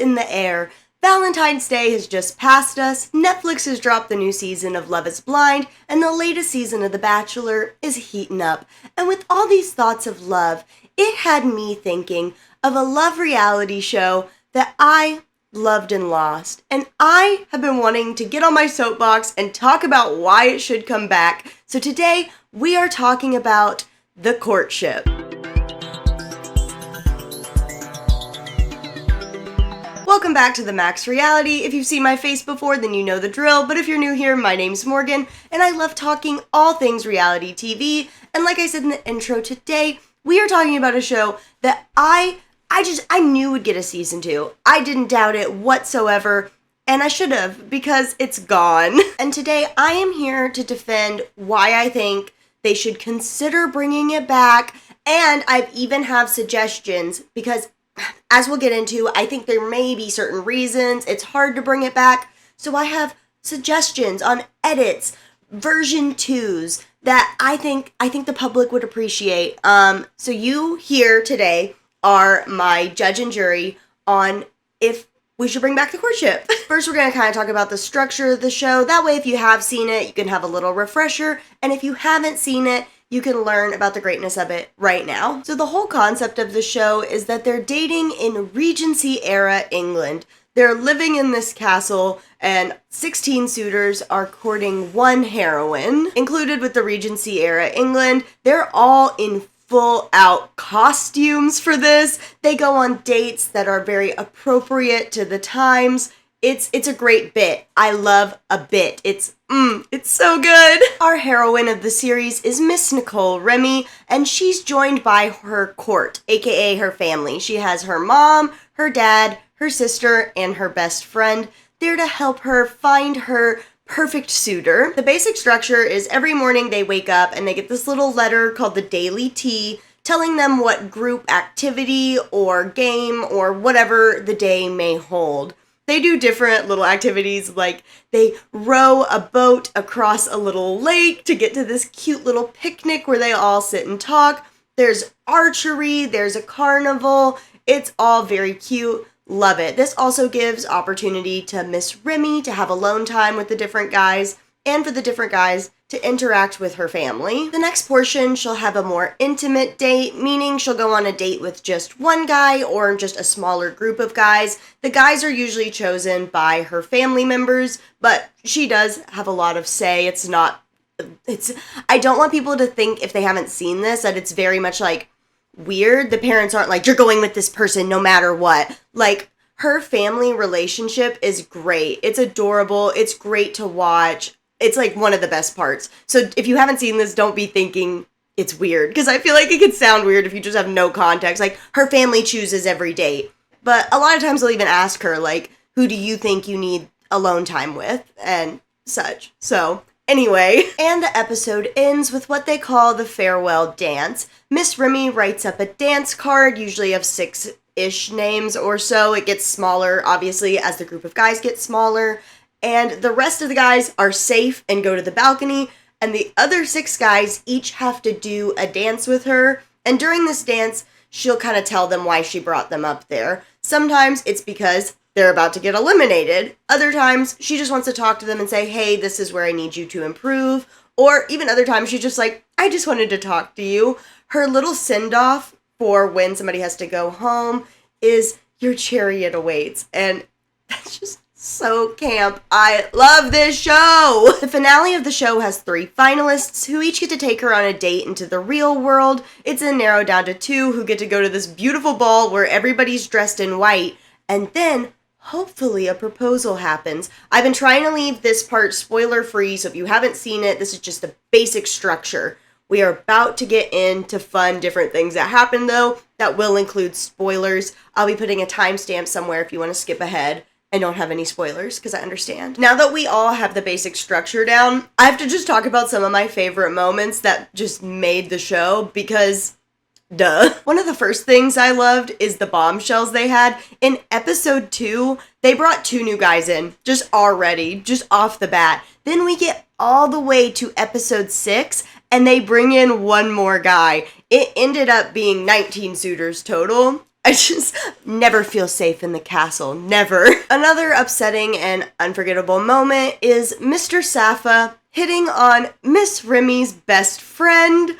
in the air. Valentine's Day has just passed us, Netflix has dropped the new season of Love is Blind, and the latest season of The Bachelor is heating up. And with all these thoughts of love, it had me thinking of a love reality show that I loved and lost. And I have been wanting to get on my soapbox and talk about why it should come back. So today, we are talking about the Courtship. Welcome back to the Max Reality. If you've seen my face before, then you know the drill. But if you're new here, my name's Morgan, and I love talking all things reality TV. And like I said in the intro, today we are talking about a show that I knew would get a season 2. I didn't doubt it whatsoever, and I should have, because it's gone. And today I am here to defend why I think they should consider bringing it back, and I even have suggestions, because as we'll get into, I think there may be certain reasons it's hard to bring it back. So I have suggestions on edits, version 2s that I think the public would appreciate. So you here today are my judge and jury on if we should bring back the Courtship. First, we're going to kind of talk about the structure of the show. That way, if you have seen it, you can have a little refresher. And if you haven't seen it, you can learn about the greatness of it right now. So the whole concept of the show is that they're dating in Regency Era England. They're living in this castle, and 16 suitors are courting one heroine. Included with the Regency Era England, they're all in full-out costumes for this. They go on dates that are very appropriate to the times. It's a great bit. I love a bit. It's so good. Our heroine of the series is Miss Nicole Remy, and she's joined by her court, aka her family. She has her mom, her dad, her sister, and her best friend there to help her find her perfect suitor. The basic structure is every morning they wake up and they get this little letter called the Daily Tea telling them what group activity or game or whatever the day may hold. They do different little activities, like they row a boat across a little lake to get to this cute little picnic where they all sit and talk. There's archery, there's a carnival. It's all very cute. Love it. This also gives opportunity to Miss Remy to have alone time with the different guys and for the different guys to interact with her family. The next portion, she'll have a more intimate date, meaning she'll go on a date with just one guy or just a smaller group of guys. The guys are usually chosen by her family members, but she does have a lot of say. I don't want people to think, if they haven't seen this, that it's very much like weird. The parents aren't like, you're going with this person no matter what. Like, her family relationship is great. It's adorable. It's great to watch. It's like one of the best parts. So if you haven't seen this, don't be thinking it's weird, because I feel like it could sound weird if you just have no context. Like, her family chooses every date. But a lot of times they'll even ask her, like, who do you think you need alone time with? And such. So anyway, and the episode ends with what they call the farewell dance. Miss Remy writes up a dance card, usually of 6-ish names or so. It gets smaller, obviously, as the group of guys get smaller. And the rest of the guys are safe and go to the balcony, and the other 6 guys each have to do a dance with her. And during this dance, she'll kind of tell them why she brought them up there. Sometimes it's because they're about to get eliminated. Other times, she just wants to talk to them and say, hey, this is where I need you to improve. Or even other times, she's just like, I just wanted to talk to you. Her little send-off for when somebody has to go home is your chariot awaits. And that's just so camp. I love this show! The finale of the show has 3 finalists who each get to take her on a date into the real world. It's then narrowed down to 2 who get to go to this beautiful ball where everybody's dressed in white, and then hopefully a proposal happens. I've been trying to leave this part spoiler free, so if you haven't seen it, this is just the basic structure. We are about to get into fun different things that happen, though, that will include spoilers. I'll be putting a timestamp somewhere if you want to skip ahead. I don't have any spoilers, because I understand. Now that we all have the basic structure down, I have to just talk about some of my favorite moments that just made the show, because duh. One of the first things I loved is the bombshells they had. In episode 2, they brought 2 new guys in, just already, just off the bat. Then we get all the way to episode 6, and they bring in 1 more guy. It ended up being 19 suitors total. I just never feel safe in the castle. Never. Another upsetting and unforgettable moment is Mr. Safa hitting on Miss Remy's best friend.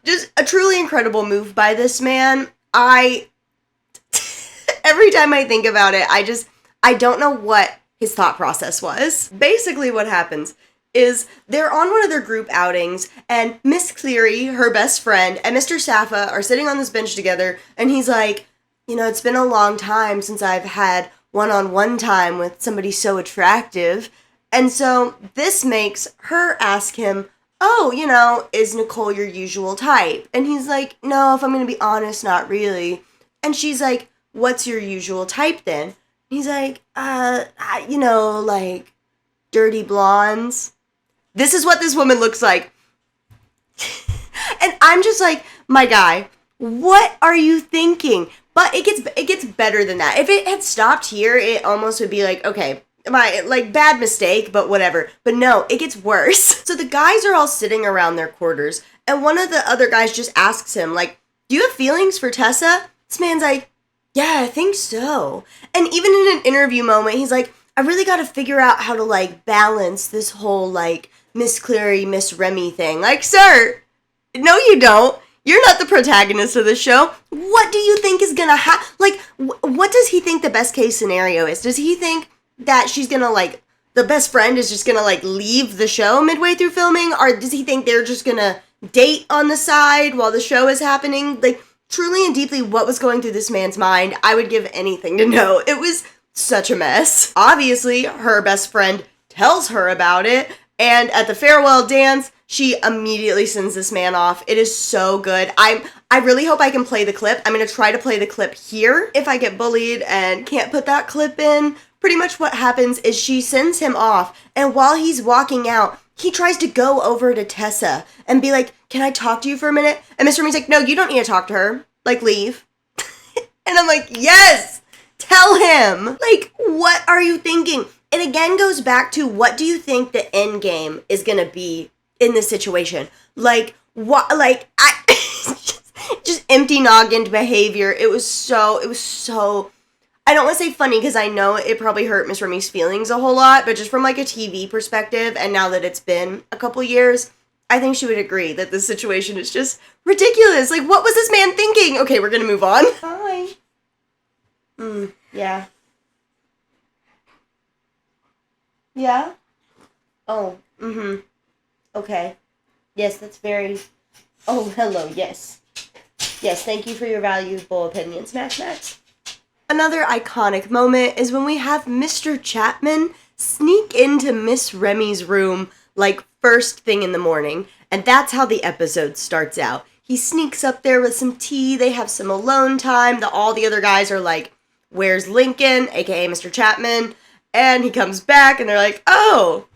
Just a truly incredible move by this man. Every time I think about it, I don't know what his thought process was. Basically what happens is they're on one of their group outings, and Miss Cleary, her best friend, and Mr. Safa are sitting on this bench together, and he's like, it's been a long time since I've had one-on-one time with somebody so attractive. And so this makes her ask him, oh, is Nicole your usual type? And he's like, no, if I'm going to be honest, not really. And she's like, what's your usual type then? He's like, like dirty blondes. This is what this woman looks like. And I'm just like, my guy, what are you thinking? But it gets better than that. If it had stopped here, it almost would be like, okay, bad mistake, but whatever. But no, it gets worse. So the guys are all sitting around their quarters, and one of the other guys just asks him, like, do you have feelings for Tessa? This man's like, yeah, I think so. And even in an interview moment, he's like, I really got to figure out how to, balance this whole, Miss Cleary, Miss Remy thing. Like, sir, no you don't. You're not the protagonist of the show. What do you think is gonna happen? What does he think the best case scenario is? Does he think that she's gonna, the best friend is just gonna, leave the show midway through filming? Or does he think they're just gonna date on the side while the show is happening? Truly and deeply, what was going through this man's mind? I would give anything to know. It was such a mess. Obviously, her best friend tells her about it, and at the farewell dance, she immediately sends this man off. It is so good. I really hope I can play the clip. I'm going to try to play the clip here. If I get bullied and can't put that clip in, pretty much what happens is she sends him off, and while he's walking out, he tries to go over to Tessa and be like, can I talk to you for a minute? And Mr. Remy's like, no, you don't need to talk to her. Leave. And I'm like, yes! Tell him! What are you thinking? It again goes back to, what do you think the end game is gonna be in this situation? What, just empty noggin behavior. It was so, I don't want to say funny, because I know it probably hurt Miss Remy's feelings a whole lot, but just from, a TV perspective, and now that it's been a couple years, I think she would agree that this situation is just ridiculous. What was this man thinking? Okay, we're gonna move on. Hi. Yeah. Yeah? Oh, okay. Yes, that's very... Oh, hello, yes. Yes, thank you for your valuable opinions, Max. Another iconic moment is when we have Mr. Chapman sneak into Miss Remy's room, first thing in the morning, and that's how the episode starts out. He sneaks up there with some tea, they have some alone time, all the other guys are like, where's Lincoln, aka Mr. Chapman, and he comes back, and they're like, oh,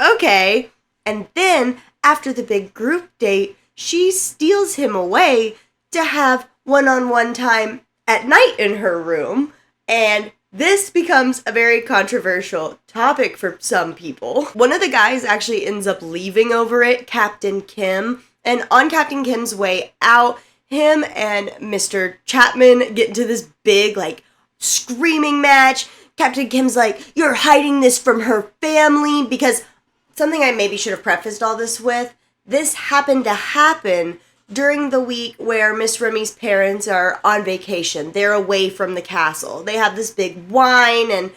okay. And then, after the big group date, she steals him away to have one-on-one time at night in her room, and this becomes a very controversial topic for some people. One of the guys actually ends up leaving over it, Captain Kim, and on Captain Kim's way out, him and Mr. Chapman get into this big, screaming match. Captain Kim's like, you're hiding this from her family, because something I maybe should have prefaced all this with, this happened to happen during the week where Miss Remy's parents are on vacation. They're away from the castle. They have this big wine and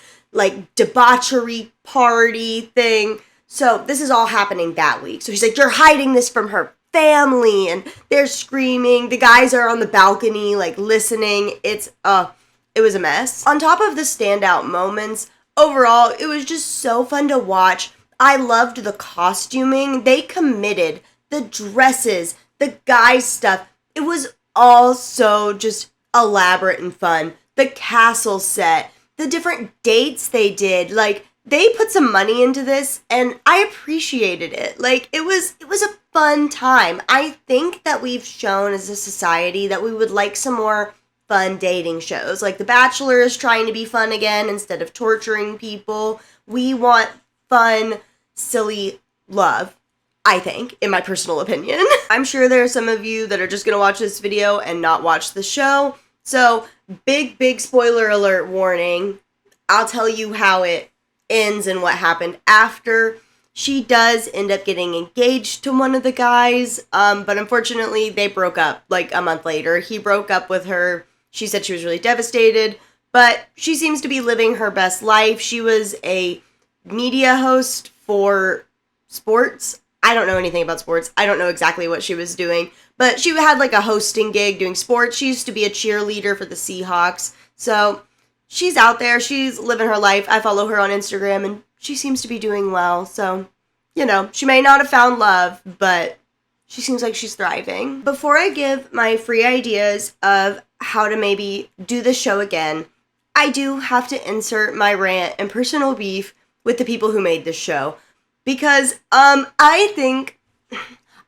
debauchery party thing. So this is all happening that week. So she's like, you're hiding this from her family, and they're screaming. The guys are on the balcony listening. It was a mess. On top of the standout moments, overall, it was just so fun to watch. I loved the costuming. They committed. The dresses, the guys' stuff. It was all so just elaborate and fun. The castle set, the different dates they did. They put some money into this, and I appreciated it. It was a fun time. I think that we've shown as a society that we would like some more fun dating shows. The Bachelor is trying to be fun again instead of torturing people. We want fun, silly love, I think, in my personal opinion. I'm sure there are some of you that are just going to watch this video and not watch the show. So, big spoiler alert warning. I'll tell you how it ends and what happened after. She does end up getting engaged to one of the guys, but unfortunately they broke up like a month later. He broke up with her. She said she was really devastated, but she seems to be living her best life. She was a media host for sports. I don't know anything about sports. I don't know exactly what she was doing, but she had like a hosting gig doing sports. She used to be a cheerleader for the Seahawks. So she's out there. She's living her life. I follow her on Instagram and she seems to be doing well. So, you know, she may not have found love, but she seems like she's thriving. Before I give my free ideas of how to maybe do the show again, I do have to insert my rant and personal beef with the people who made this show. Because, I think,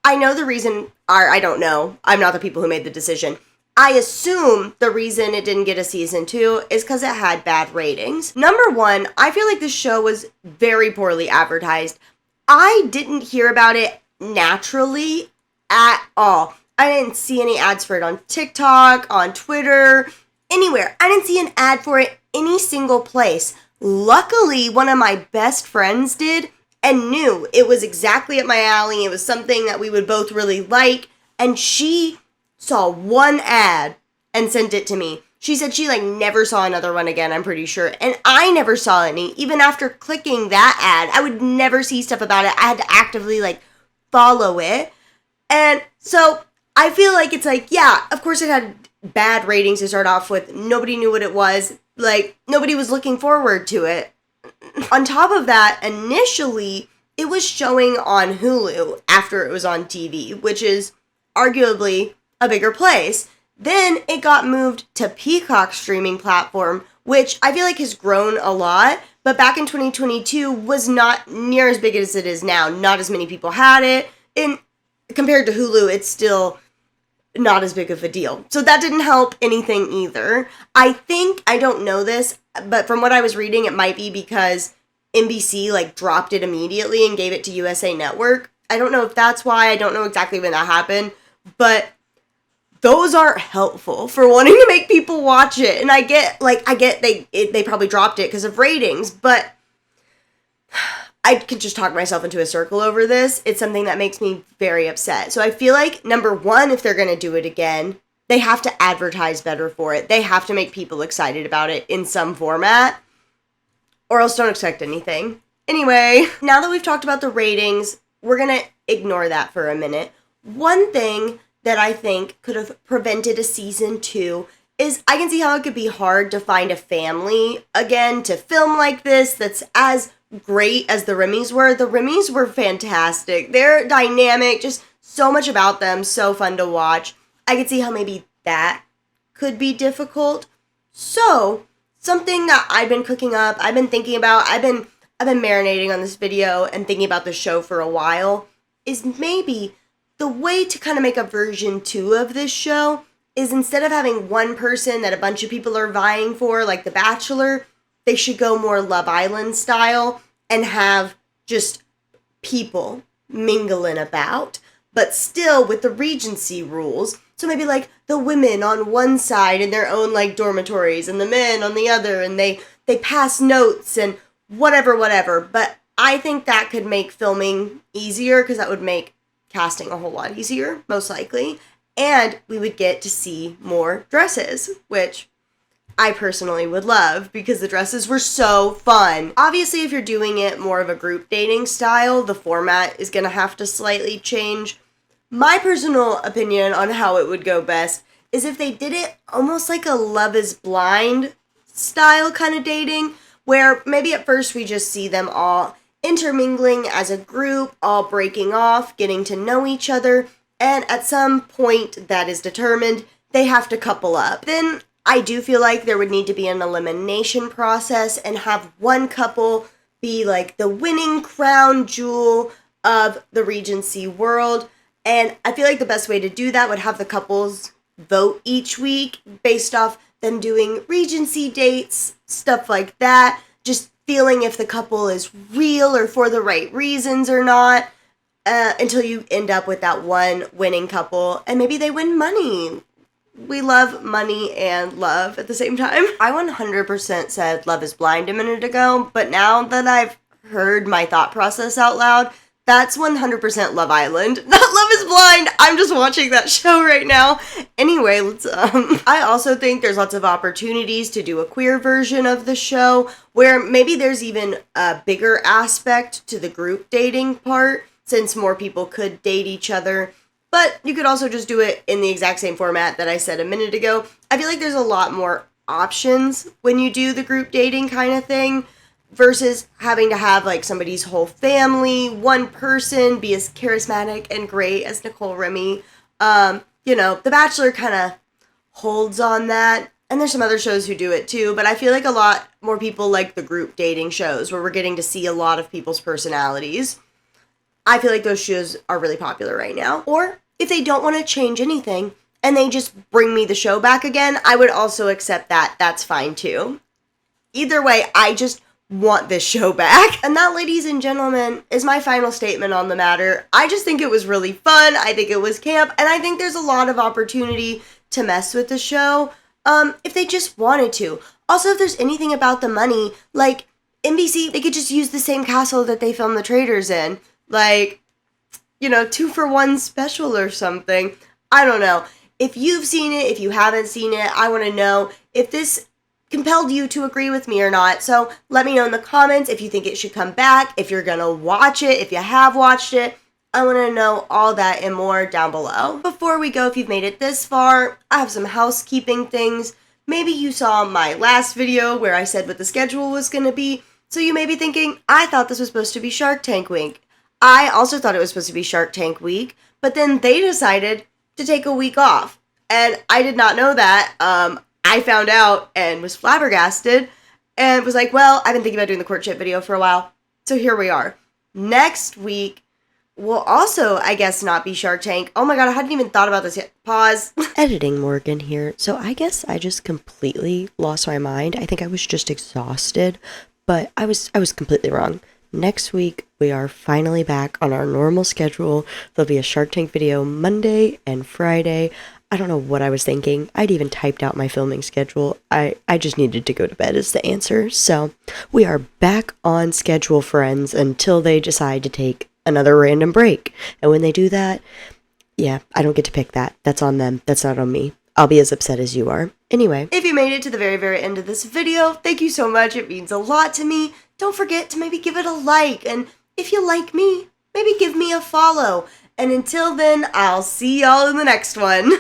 I know the reason, or I don't know, I'm not the people who made the decision. I assume the reason it didn't get a season 2 is because it had bad ratings. Number one, I feel like this show was very poorly advertised. I didn't hear about it naturally at all. I didn't see any ads for it on TikTok, on Twitter, anywhere. I didn't see an ad for it any single place. Luckily, one of my best friends did and knew it was exactly up my alley. It was something that we would both really like. And she saw one ad and sent it to me. She said she never saw another one again, I'm pretty sure. And I never saw any. Even after clicking that ad, I would never see stuff about it. I had to actively follow it. And so I feel like it's yeah, of course it had bad ratings to start off with. Nobody knew what it was. Nobody was looking forward to it. On top of that, initially, it was showing on Hulu after it was on TV, which is arguably a bigger place. Then it got moved to Peacock's streaming platform, which I feel like has grown a lot, but back in 2022 was not near as big as it is now. Not as many people had it. And compared to Hulu, it's still not as big of a deal. So that didn't help anything either. I think, I don't know this, but from what I was reading, it might be because NBC dropped it immediately and gave it to USA Network. I don't know if that's why. I don't know exactly when that happened, but those aren't helpful for wanting to make people watch it. And I get they probably dropped it because of ratings, but I could just talk myself into a circle over this. It's something that makes me very upset. So I feel like, number one, if they're going to do it again, they have to advertise better for it. They have to make people excited about it in some format, or else don't expect anything. Anyway, now that we've talked about the ratings, we're going to ignore that for a minute. One thing that I think could have prevented a season 2 is I can see how it could be hard to find a family again to film like this that's as great as the Remys were. The Remys were fantastic. They're dynamic, just so much about them, so fun to watch. I could see how maybe that could be difficult. So, something that I've been cooking up, I've been thinking about, I've been marinating on this video and thinking about the show for a while, is maybe the way to kind of make a version 2 of this show is instead of having one person that a bunch of people are vying for, like The Bachelor, they should go more Love Island style and have just people mingling about, but still with the Regency rules. So maybe the women on one side in their own dormitories and the men on the other, and they pass notes and whatever. But I think that could make filming easier because that would make casting a whole lot easier, most likely. And we would get to see more dresses, which I personally would love because the dresses were so fun. Obviously, if you're doing it more of a group dating style, the format is going to have to slightly change. My personal opinion on how it would go best is if they did it almost like a Love is Blind style kind of dating, where maybe at first we just see them all intermingling as a group, all breaking off, getting to know each other, and at some point that is determined, they have to couple up. Then I do feel like there would need to be an elimination process and have one couple be the winning crown jewel of the Regency world. And I feel like the best way to do that would have the couples vote each week based off them doing Regency dates, stuff like that. Just feeling if the couple is real or for the right reasons or not, until you end up with that one winning couple. And maybe they win money. we love money and love at the same time. I 100% said Love is Blind a minute ago, but now that I've heard my thought process out loud, that's 100% Love Island, not Love is Blind. I'm just watching that show right now. Anyway, I also think there's lots of opportunities to do a queer version of the show where maybe there's even a bigger aspect to the group dating part, since more people could date each other. But you could also just do it in the exact same format that I said a minute ago. I feel like there's a lot more options when you do the group dating kind of thing, versus having to have, like, somebody's whole family, one person, be as charismatic and great as Nicole Remy. The Bachelor kind of holds on that. And there's some other shows who do it too, but I feel like a lot more people like the group dating shows where we're getting to see a lot of people's personalities. I feel like those shows are really popular right now. Or if they don't want to change anything and they just bring me the show back again, I would also accept that. That's fine too. Either way, I just want this show back. And that, ladies and gentlemen, is my final statement on the matter. I just think it was really fun. I think it was camp. And I think there's a lot of opportunity to mess with the show if they just wanted to. Also, if there's anything about the money, like NBC, they could just use the same castle that they filmed The Traitors in. Like, 2-for-1 special or something. I don't know. If you've seen it, if you haven't seen it, I want to know if this compelled you to agree with me or not. So let me know in the comments if you think it should come back, if you're gonna watch it, if you have watched it. I want to know all that and more down below. Before we go, if you've made it this far, I have some housekeeping things. Maybe you saw my last video where I said what the schedule was going to be, so you may be thinking, I thought this was supposed to be Shark Tank Week. I also thought it was supposed to be Shark Tank Week, but then they decided to take a week off, and I did not know that. I found out and was flabbergasted and was like, well, I've been thinking about doing the Courtship video for a while, so here we are. Next week will also, I guess, not be Shark Tank. Oh my god, I hadn't even thought about this yet. Pause. Editing Morgan here. So I guess I just completely lost my mind. I think I was just exhausted, but I was completely wrong. Next week, we are finally back on our normal schedule. There'll be a Shark Tank video Monday and Friday. I don't know what I was thinking. I'd even typed out my filming schedule. I just needed to go to bed is the answer. So we are back on schedule, friends, until they decide to take another random break. And when they do that, yeah, I don't get to pick that. That's on them. That's not on me. I'll be as upset as you are. Anyway, if you made it to the very, very end of this video, thank you so much. It means a lot to me. Don't forget to maybe give it a like. And if you like me, maybe give me a follow. And until then, I'll see y'all in the next one.